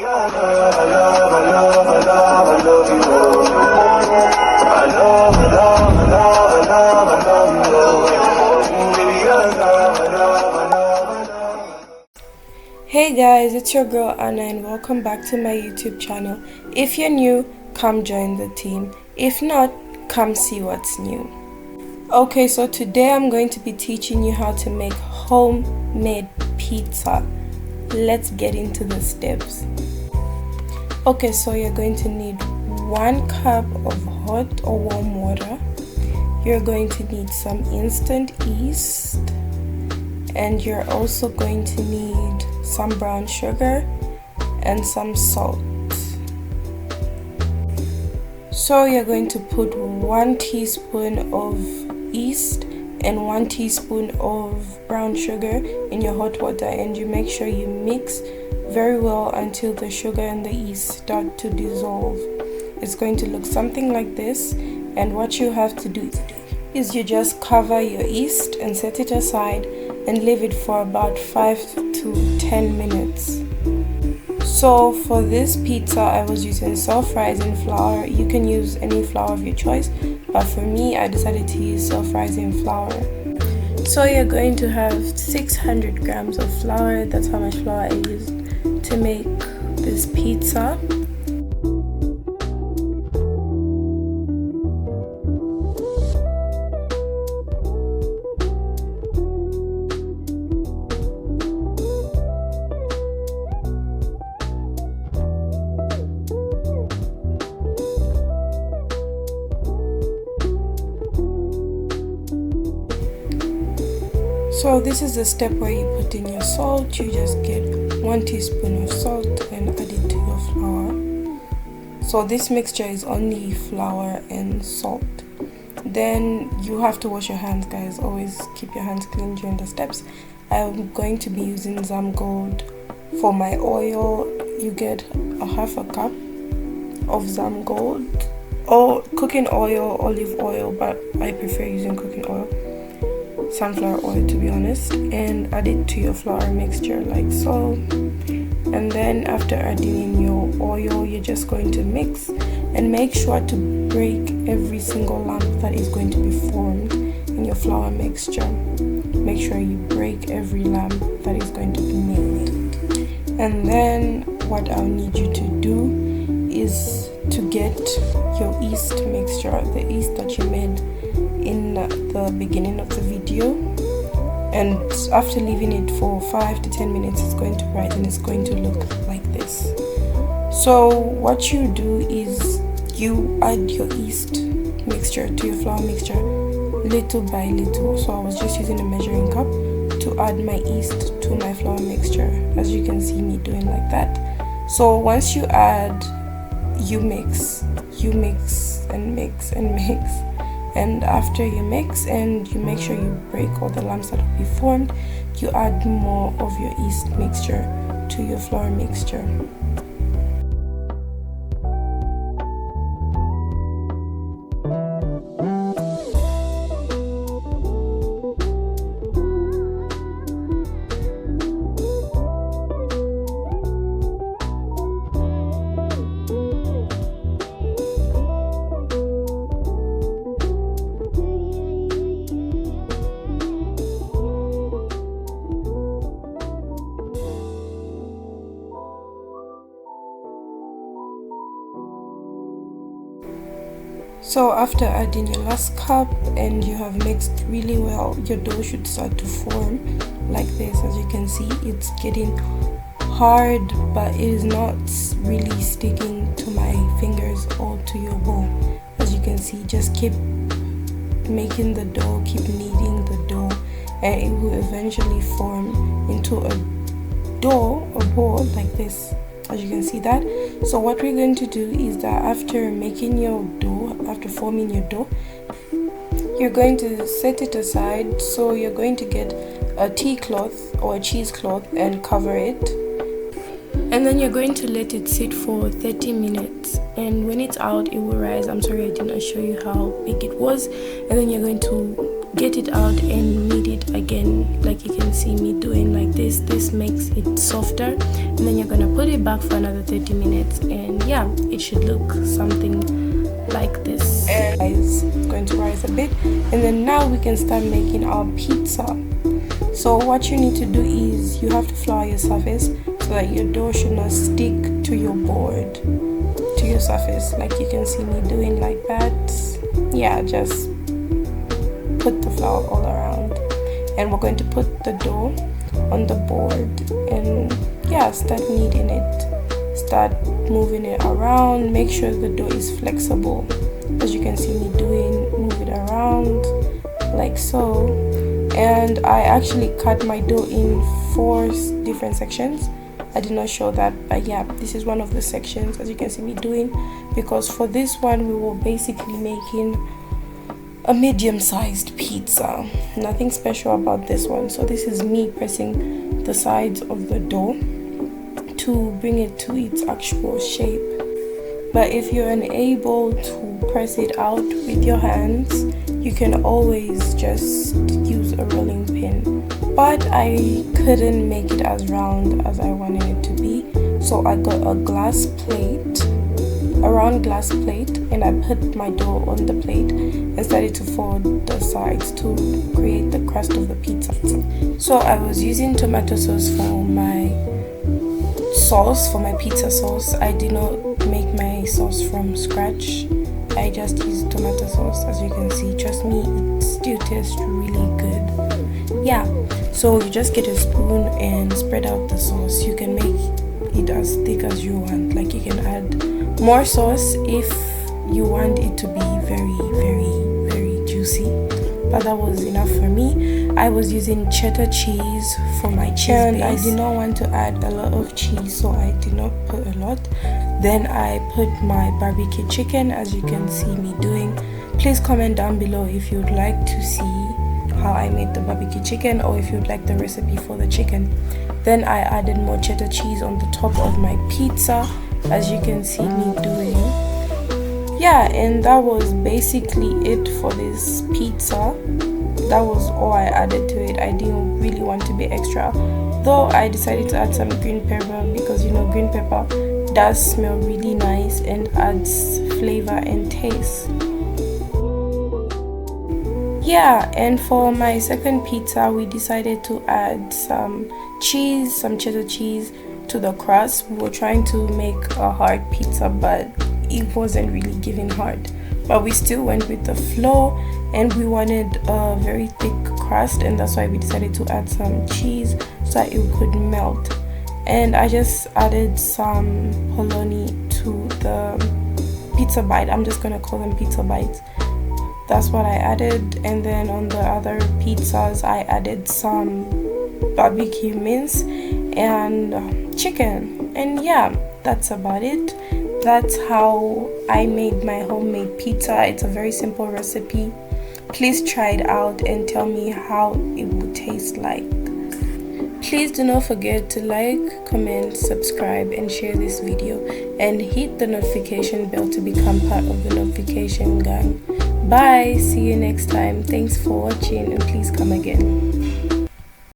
Hey guys, it's your girl Anna and welcome back to my YouTube channel. If you're new, come join the team. If not, come see what's new. Okay, so today I'm going to be teaching you how to make homemade pizza. Let's get into the steps. Okay, so you're going to need 1 cup of hot or warm water. You're going to need some instant yeast. And you're also going to need some brown sugar and some salt. So you're going to put 1 teaspoon of yeast and 1 teaspoon of brown sugar in your hot water, and you make sure you mix very well until the sugar and the yeast start to dissolve. It's going to look something like this, and what you have to do is you just cover your yeast and set it aside and leave it for about 5 to 10 minutes. So for this pizza I was using self-rising flour. You can use any flour of your choice, but for me I decided to use self-rising flour. So you're going to have 600 grams of flour. That's how much flour I used to make this pizza. So this is the step where you put in your salt. You just get 1 teaspoon of salt and add it to your flour. So this mixture is only flour and salt. Then you have to wash your hands, guys. Always keep your hands clean during the steps. I'm going to be using Zam Gold. For my oil, you get a half a cup of Zam Gold or cooking oil, olive oil, but I prefer using cooking oil, sunflower oil to be honest, and add it to your flour mixture like so. And then after adding in your oil, you're just going to mix and make sure to break every single lump that is going to be formed in your flour mixture. Make sure you break every lump that is going to be made. And then what I'll need you to do is to get your yeast mixture, the yeast that you made in the beginning of the video, and after leaving it for 5 to 10 minutes it's going to rise and it's going to look like this. So what you do is you add your yeast mixture to your flour mixture little by little. So I was just using a measuring cup to add my yeast to my flour mixture, as you can see me doing like that. So once you add, you mix and mix and mix. And after you mix and you make sure you break all the lumps that will be formed, you add more of your yeast mixture to your flour mixture. So after adding your last cup and you have mixed really well, your dough should start to form like this. As you can see, it's getting hard, but it is not really sticking to my fingers or to your bowl. As you can see, just keep making the dough, keep kneading the dough, and it will eventually form into a ball like this. As you can see that. So what we're going to do is that after making your dough, after forming your dough, you're going to set it aside. So you're going to get a tea cloth or a cheesecloth and cover it, and then you're going to let it sit for 30 minutes, and when it's out it will rise. I'm sorry I did not show you how big it was. And then you're going to get it out and knead it again, like you can see me doing like this. This makes it softer and then you're gonna put it back for another 30 minutes, and yeah, it should look something like this. And it's going to rise a bit, and then now we can start making our pizza. So what you need to do is you have to flour your surface so that your dough should not stick to your board, to your surface, like you can see me doing like that. Yeah, just put the flour all around, and we're going to put the dough on the board, and yeah, start kneading it, start moving it around. Make sure the dough is flexible, as you can see me doing. Move it around like so. And I actually cut my dough in 4 different sections. I did not show that, but yeah, this is one of the sections, as you can see me doing, because for this one we were basically making a medium-sized pizza. Nothing special about this one. So this is me pressing the sides of the dough to bring it to its actual shape. But if you're unable to press it out with your hands, you can always just use a rolling pin. But I couldn't make it as round as I wanted it to be, so I got a glass plate, a round glass plate, and I put my dough on the plate and started to fold the sides to create the crust of the pizza. So I was using tomato sauce for my sauce, for my pizza sauce. I did not make my sauce from scratch. I just used tomato sauce, as you can see. Trust me, it still tastes really good. Yeah, so you just get a spoon and spread out the sauce. You can make it as thick as you want, like you can add more sauce if you want it to be very juicy, but that was enough for me. I was using cheddar cheese for my cheese base. I did not want to add a lot of cheese, so I did not put a lot. Then I put my barbecue chicken, as you can see me doing. Please comment down below if you'd like to see how I made the barbecue chicken, or if you'd like the recipe for the chicken. Then I added more cheddar cheese on the top of my pizza, as you can see me doing. Yeah, and that was basically it for this pizza. That was all I added to it. I didn't really want to be extra, though I decided to add some green pepper, because you know green pepper does smell really nice and adds flavor and taste. Yeah, and for my second pizza we decided to add some cheese, some cheddar cheese to the crust. We were trying to make a hard pizza, but it wasn't really giving hard, but we still went with the flow, and we wanted a very thick crust, and that's why we decided to add some cheese so that it could melt. And I just added some polony to the pizza bite. I'm just gonna call them pizza bites. That's what I added. And then on the other pizzas I added some barbecue mince and chicken, and yeah, that's about it. That's how I made my homemade pizza. It's a very simple recipe. Please try it out and tell me how it would taste like. Please do not forget to like, comment, subscribe, and share this video, and hit the notification bell to become part of the notification gang. Bye, see you next time. Thanks for watching, and please come again.